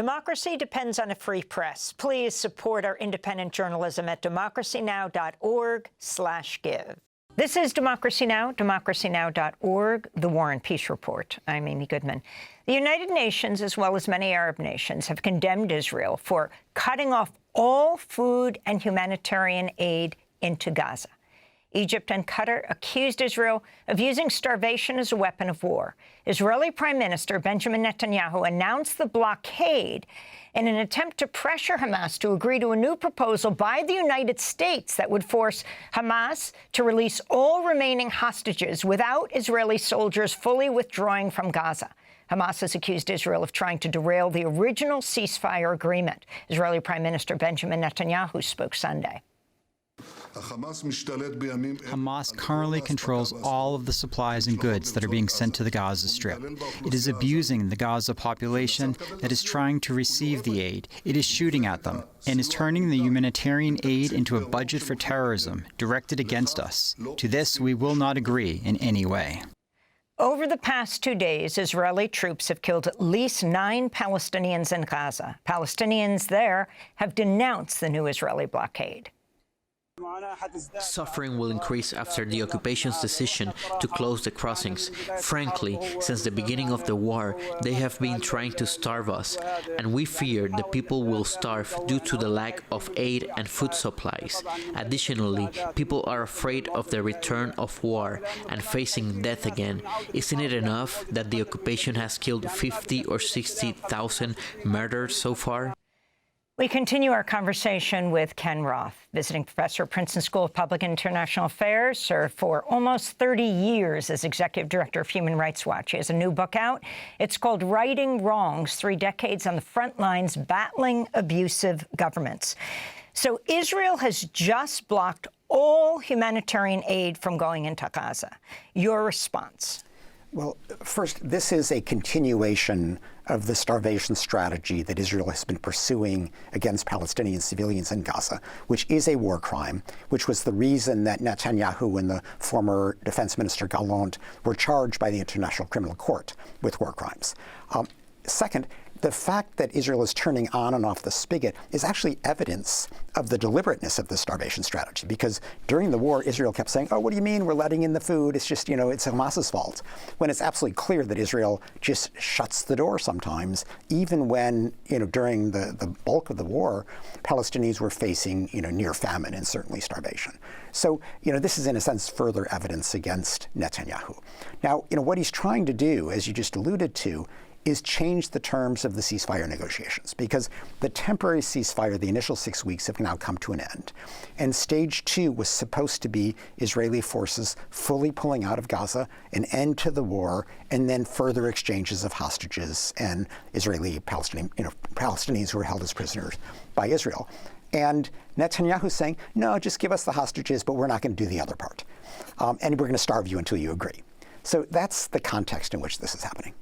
Democracy depends on a free press. Please support our independent journalism at democracynow.org/give. This is Democracy Now!, democracynow.org, The War and Peace Report. I'm Amy Goodman. The United Nations, as well as many Arab nations, have condemned Israel for cutting off all food and humanitarian aid into Gaza. Egypt and Qatar accused Israel of using starvation as a weapon of war. Israeli Prime Minister Benjamin Netanyahu announced the blockade in an attempt to pressure Hamas to agree to a new proposal by the United States that would force Hamas to release all remaining hostages without Israeli soldiers fully withdrawing from Gaza. Hamas has accused Israel of trying to derail the original ceasefire agreement. Israeli Prime Minister Benjamin Netanyahu spoke Sunday. Hamas currently controls all of the supplies and goods that are being sent to the Gaza Strip. It is abusing the Gaza population that is trying to receive the aid. It is shooting at them and is turning the humanitarian aid into a budget for terrorism directed against us. To this, we will not agree in any way. Over the past 2 days, Israeli troops have killed at least 9 Palestinians in Gaza. Palestinians there have denounced the new Israeli blockade. Suffering will increase after the occupation's decision to close the crossings. Frankly, since the beginning of the war, they have been trying to starve us, and we fear the people will starve due to the lack of aid and food supplies. Additionally, people are afraid of the return of war and facing death again. Isn't it enough that the occupation has killed 50 or 60,000 murdered so far? We continue our conversation with Ken Roth, visiting professor at Princeton School of Public and International Affairs, served for almost 30 years as executive director of Human Rights Watch. He has a new book out. It's called Righting Wrongs: 3 Decades on the Front Lines Battling Abusive Governments. So Israel has just blocked all humanitarian aid from going into Gaza. Your response? Well, first, this is a continuation of the starvation strategy that Israel has been pursuing against Palestinian civilians in Gaza, which is a war crime, which was the reason that Netanyahu and the former defense minister Gallant were charged by the International Criminal Court with war crimes. Second, the fact that Israel is turning on and off the spigot is actually evidence of the deliberateness of the starvation strategy, because during the war, Israel kept saying, oh, what do you mean we're letting in the food? It's just, it's Hamas's fault, when it's absolutely clear that Israel just shuts the door sometimes, even when, during the bulk of the war, Palestinians were facing, near famine and certainly starvation. So, this is, in a sense, further evidence against Netanyahu. Now, what he's trying to do, as you just alluded to, is change the terms of the ceasefire negotiations, because the temporary ceasefire, the initial 6 weeks, have now come to an end. And stage 2 was supposed to be Israeli forces fully pulling out of Gaza, an end to the war, and then further exchanges of hostages and Palestinians who were held as prisoners by Israel. And Netanyahu's saying, no, just give us the hostages, but we're not going to do the other part. And we're going to starve you until you agree. So that's the context in which this is happening.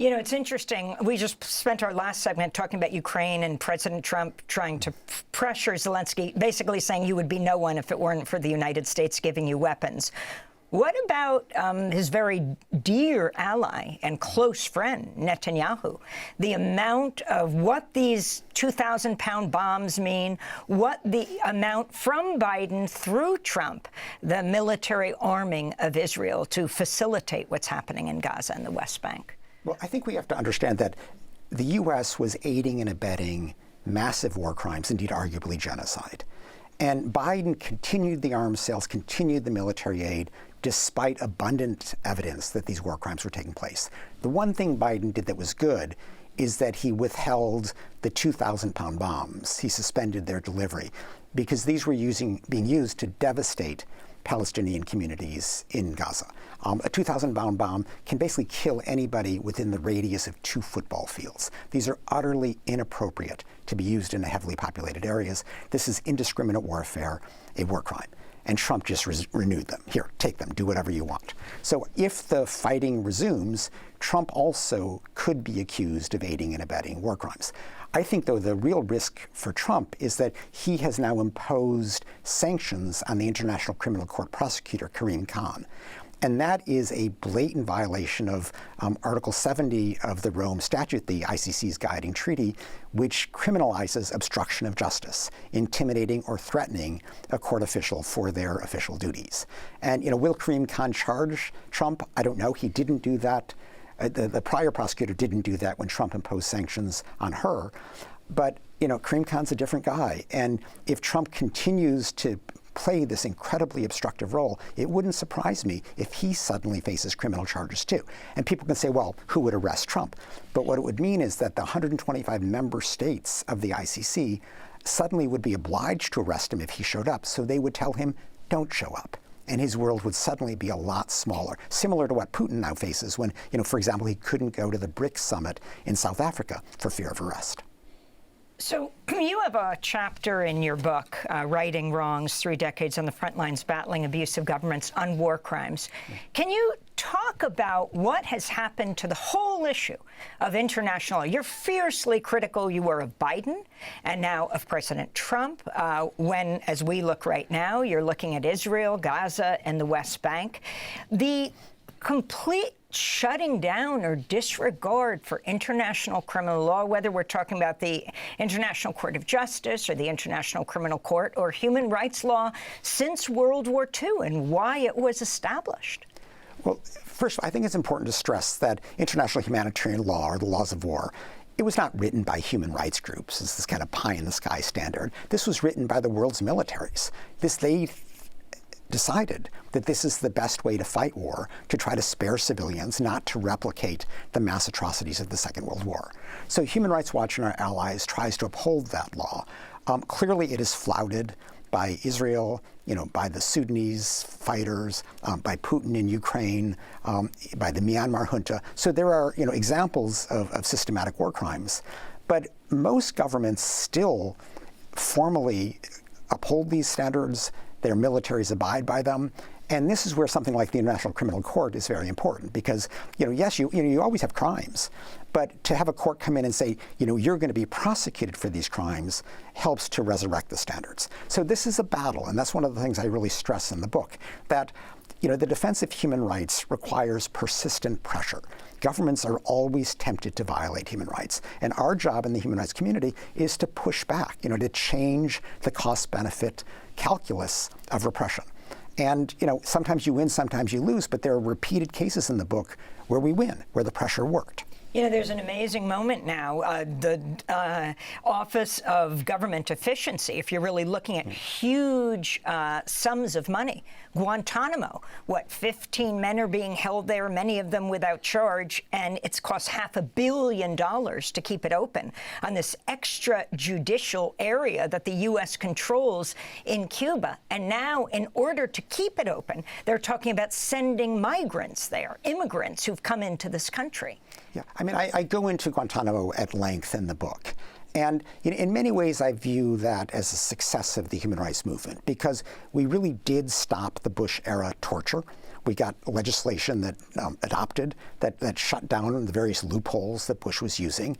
It's interesting. We just spent our last segment talking about Ukraine and President Trump trying to pressure Zelensky, basically saying you would be no one if it weren't for the United States giving you weapons. What about his very dear ally and close friend, Netanyahu? The amount of what these 2,000-pound bombs mean, what the amount from Biden through Trump, the military arming of Israel to facilitate what's happening in Gaza and the West Bank. Well, I think we have to understand that the U.S. was aiding and abetting massive war crimes, indeed arguably genocide. And Biden continued the arms sales, continued the military aid, despite abundant evidence that these war crimes were taking place. The one thing Biden did that was good is that he withheld the 2,000-pound bombs. He suspended their delivery because these were being used to devastate Palestinian communities in Gaza. A 2,000-pound bomb can basically kill anybody within the radius of 2 football fields. These are utterly inappropriate to be used in heavily populated areas. This is indiscriminate warfare, a war crime. And Trump just renewed them. Here, take them, do whatever you want. So if the fighting resumes, Trump also could be accused of aiding and abetting war crimes. I think, though, the real risk for Trump is that he has now imposed sanctions on the International Criminal Court prosecutor, Karim Khan. And that is a blatant violation of Article 70 of the Rome Statute, the ICC's guiding treaty, which criminalizes obstruction of justice, intimidating or threatening a court official for their official duties. And, will Karim Khan charge Trump? I don't know. He didn't do that. The prior prosecutor didn't do that when Trump imposed sanctions on her. But, Karim Khan's a different guy. And if Trump continues to play this incredibly obstructive role, it wouldn't surprise me if he suddenly faces criminal charges too. And people can say, well, who would arrest Trump? But what it would mean is that the 125 member states of the ICC suddenly would be obliged to arrest him if he showed up. So they would tell him, don't show up. And his world would suddenly be a lot smaller, similar to what Putin now faces when, for example, he couldn't go to the BRICS summit in South Africa for fear of arrest. So you have a chapter in your book, Righting Wrongs, 3 Decades on the Front Lines Battling Abusive Governments on War Crimes. Can you talk about what has happened to the whole issue of international law? You're fiercely critical, you were of Biden and now of President Trump, when, as we look right now, you're looking at Israel, Gaza, and the West Bank. The complete shutting down or disregard for international criminal law, whether we're talking about the International Court of Justice or the International Criminal Court or human rights law since World War II and why it was established? Well, first, I think it's important to stress that international humanitarian law, or the laws of war, it was not written by human rights groups as this kind of pie-in-the-sky standard. This was written by the world's militaries. They decided that this is the best way to fight war, to try to spare civilians, not to replicate the mass atrocities of the Second World War. So Human Rights Watch and our allies tries to uphold that law. Clearly it is flouted by Israel, by the Sudanese fighters, by Putin in Ukraine, by the Myanmar junta. So there are, examples of systematic war crimes. But most governments still formally uphold these standards. Their militaries abide by them. And this is where something like the International Criminal Court is very important because, yes, you always have crimes, but to have a court come in and say, you're going to be prosecuted for these crimes helps to resurrect the standards. So this is a battle, and that's one of the things I really stress in the book, that, the defense of human rights requires persistent pressure. Governments are always tempted to violate human rights. And our job in the human rights community is to push back, to change the cost-benefit calculus of repression. And, sometimes you win, sometimes you lose, but there are repeated cases in the book where we win, where the pressure worked. There's an amazing moment now. The Office of Government Efficiency, if you're really looking at huge sums of money, Guantanamo, 15 men are being held there, many of them without charge, and it's cost $500 million to keep it open on this extrajudicial area that the U.S. controls in Cuba. And now, in order to keep it open, they're talking about sending migrants there, immigrants who've come into this country. Yeah, I go into Guantanamo at length in the book. And in many ways, I view that as a success of the human rights movement because we really did stop the Bush-era torture. We got legislation that adopted, that shut down the various loopholes that Bush was using.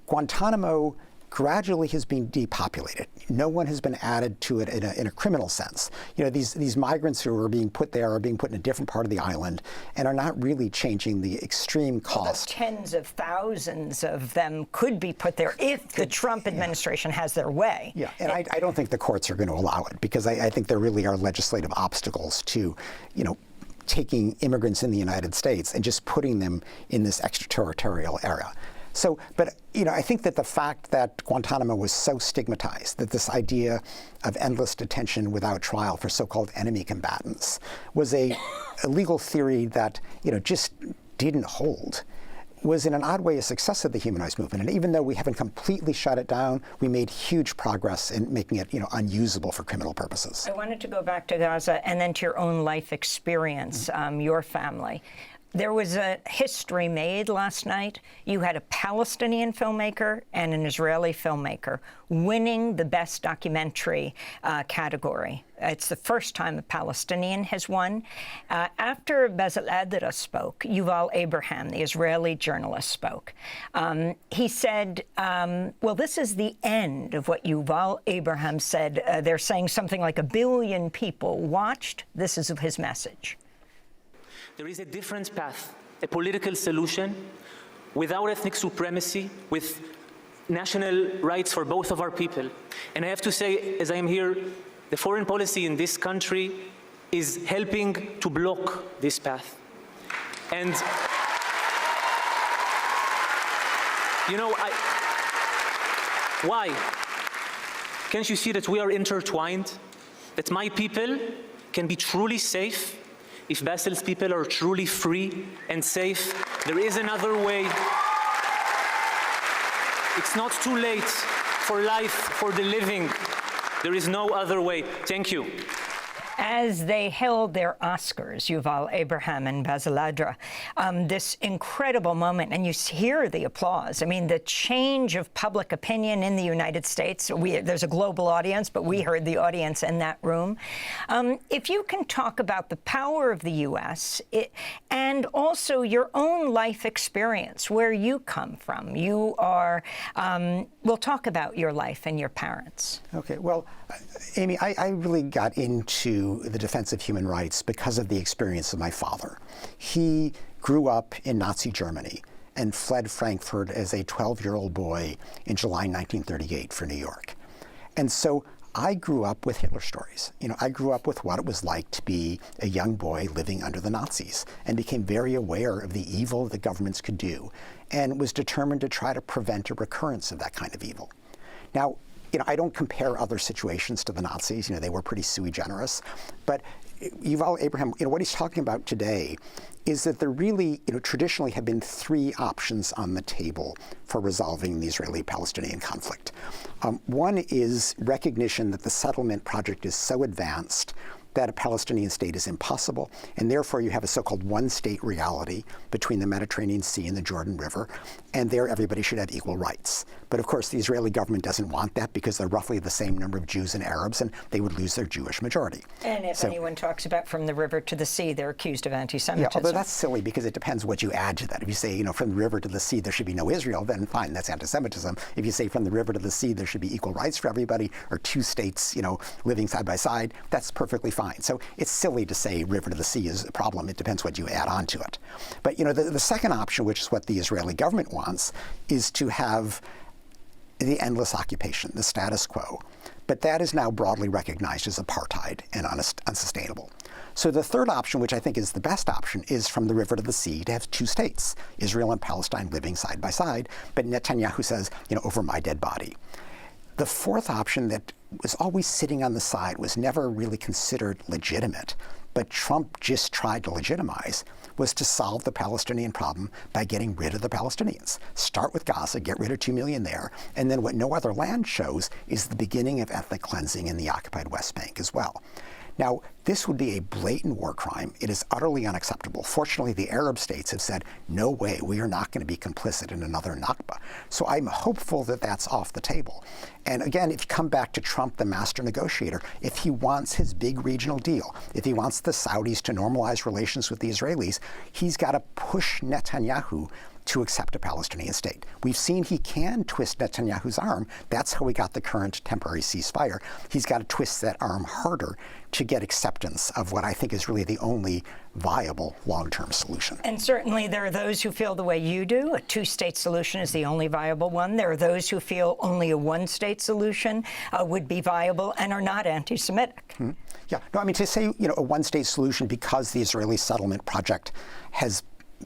Guantanamo gradually has been depopulated. No one has been added to it in a criminal sense. These migrants who are being put there are being put in a different part of the island and are not really changing the extreme cost. Tens of thousands of them could be put there if the Trump administration has their way. Yeah, and I don't think the courts are going to allow it because I think there really are legislative obstacles to, taking immigrants in the United States and just putting them in this extraterritorial area. So, but, I think that the fact that Guantanamo was so stigmatized, that this idea of endless detention without trial for so-called enemy combatants was a legal theory that, just didn't hold, was in an odd way a success of the human rights movement. And even though we haven't completely shut it down, we made huge progress in making it, unusable for criminal purposes. I wanted to go back to Gaza and then to your own life experience, your family. There was a history made last night. You had a Palestinian filmmaker and an Israeli filmmaker winning the Best Documentary category. It's the first time a Palestinian has won. After Basil Adra spoke, Yuval Abraham, the Israeli journalist, spoke. He said, well, this is the end of what Yuval Abraham said. They're saying something like 1 billion people watched. This is his message. There is a different path, a political solution without ethnic supremacy, with national rights for both of our people. And I have to say, as I am here, the foreign policy in this country is helping to block this path. And, you know, why? Can't you see that we are intertwined? That my people can be truly safe if Basel's people are truly free and safe. There is another way. It's not too late for life, for the living. There is no other way. Thank you. As they held their Oscars, Yuval Abraham and Basil Adra, this incredible moment, and you hear the applause. I mean, the change of public opinion in the United States. There's a global audience, but we heard the audience in that room. If you can talk about the power of the U.S. and also your own life experience, where you come from. You are, we'll talk about your life and your parents. Okay, well, Amy, I really got into the defense of human rights because of the experience of my father. He grew up in Nazi Germany and fled Frankfurt as a 12-year-old boy in July 1938 for New York. And so I grew up with Hitler stories. You know, I grew up with what it was like to be a young boy living under the Nazis and became very aware of the evil that governments could do and was determined to try to prevent a recurrence of that kind of evil. Now, you know, I don't compare other situations to the Nazis. You know, they were pretty sui generis. But Yuval Abraham, you know, what he's talking about today is that there really, you know, traditionally have been three options on the table for resolving the Israeli-Palestinian conflict. One is recognition that the settlement project is so advanced that a Palestinian state is impossible, and therefore you have a so-called one-state reality between the Mediterranean Sea and the Jordan River, and there everybody should have equal rights. But of course the Israeli government doesn't want that because they're roughly the same number of Jews and Arabs, and they would lose their Jewish majority. And if anyone talks about from the river to the sea, they're accused of anti-Semitism. Yeah, although that's silly because it depends what you add to that. If you say, you know, from the river to the sea there should be no Israel, then fine, that's anti-Semitism. If you say from the river to the sea there should be equal rights for everybody, or two states, you know, living side by side, that's perfectly fine. So it's silly to say river to the sea is a problem. It depends what you add on to it. But, you know, the second option, which is what the Israeli government wants, is to have the endless occupation, the status quo. But that is now broadly recognized as apartheid and unsustainable. So the third option, which I think is the best option, is from the river to the sea to have two states, Israel and Palestine living side by side. But Netanyahu says, you know, over my dead body. The fourth option that was always sitting on the side, was never really considered legitimate, but Trump just tried to legitimize, was to solve the Palestinian problem by getting rid of the Palestinians. Start with Gaza, get rid of 2 million there, and then what no other land shows is the beginning of ethnic cleansing in the occupied West Bank as well. Now, this would be a blatant war crime. It is utterly unacceptable. Fortunately, the Arab states have said, no way, we are not going to be complicit in another Nakba. So I'm hopeful that that's off the table. And again, if you come back to Trump, the master negotiator, if he wants his big regional deal, if he wants the Saudis to normalize relations with the Israelis, he's got to push Netanyahu to accept a Palestinian state. We've seen he can twist Netanyahu's arm. That's how we got the current temporary ceasefire. He's got to twist that arm harder to get acceptance of what I think is really the only viable long-term solution. And certainly there are those who feel the way you do. A two-state solution is the only viable one. There are those who feel only a one-state solution would be viable and are not anti-Semitic. Mm-hmm. Yeah, no, I mean, to say, you know, a one-state solution because the Israeli settlement project has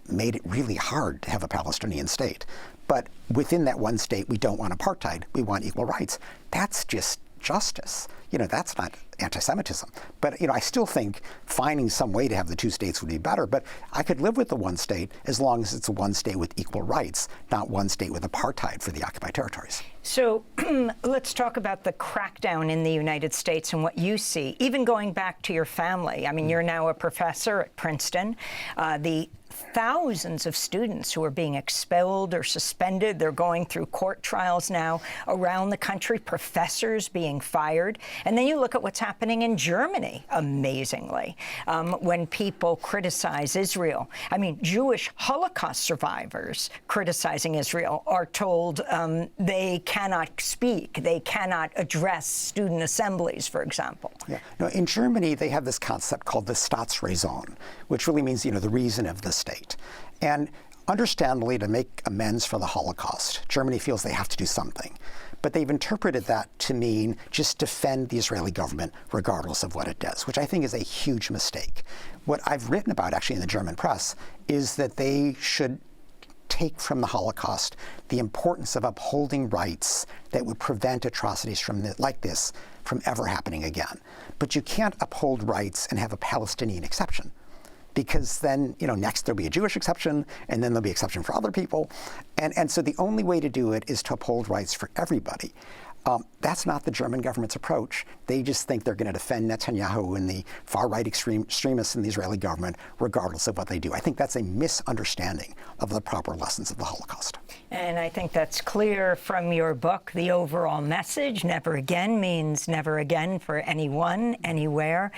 made it really hard to have a Palestinian state. But within that one state, we don't want apartheid. We want equal rights. That's just justice. You know, that's not anti-Semitism. But, you know, I still think finding some way to have the two states would be better. But I could live with the one state as long as it's a one state with equal rights, not one state with apartheid for the occupied territories. So let's talk about the crackdown in the United States and what you see, even going back to your family. I mean, you're now a professor at Princeton. The thousands of students who are being expelled or suspended. They're going through court trials now around the country, professors being fired. And then you look at what's happening in Germany, amazingly, when people criticize Israel. I mean, Jewish Holocaust survivors criticizing Israel are told they cannot speak, they cannot address student assemblies, for example. Yeah. No, in Germany, they have this concept called the Staatsräson, which really means, the reason of the state. And understandably, to make amends for the Holocaust, Germany feels they have to do something. But they've interpreted that to mean just defend the Israeli government regardless of what it does, which I think is a huge mistake. What I've written about, actually, in the German press is that they should take from the Holocaust the importance of upholding rights that would prevent atrocities like this from ever happening again. But you can't uphold rights and have a Palestinian exception, because then, next there'll be a Jewish exception, and then there'll be exception for other people. And so the only way to do it is to uphold rights for everybody. That's not the German government's approach. They just think they're going to defend Netanyahu and the far-right extremists in the Israeli government, regardless of what they do. I think that's a misunderstanding of the proper lessons of the Holocaust. And I think that's clear from your book. The overall message, never again, means never again for anyone, anywhere.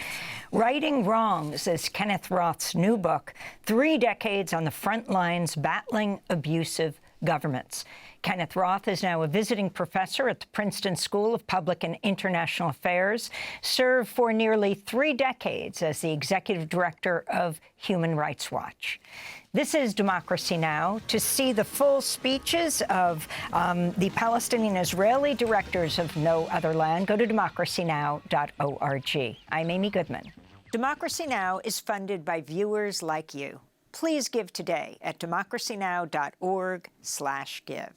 Righting Wrongs is Kenneth Roth's new book, 3 decades on the front lines battling abusive governments. Kenneth Roth is now a visiting professor at the Princeton School of Public and International Affairs, served for nearly 3 decades as the executive director of Human Rights Watch. This is Democracy Now! To see the full speeches of the Palestinian Israeli directors of No Other Land, go to democracynow.org. I'm Amy Goodman. Democracy Now! Is funded by viewers like you. Please give today at democracynow.org/give.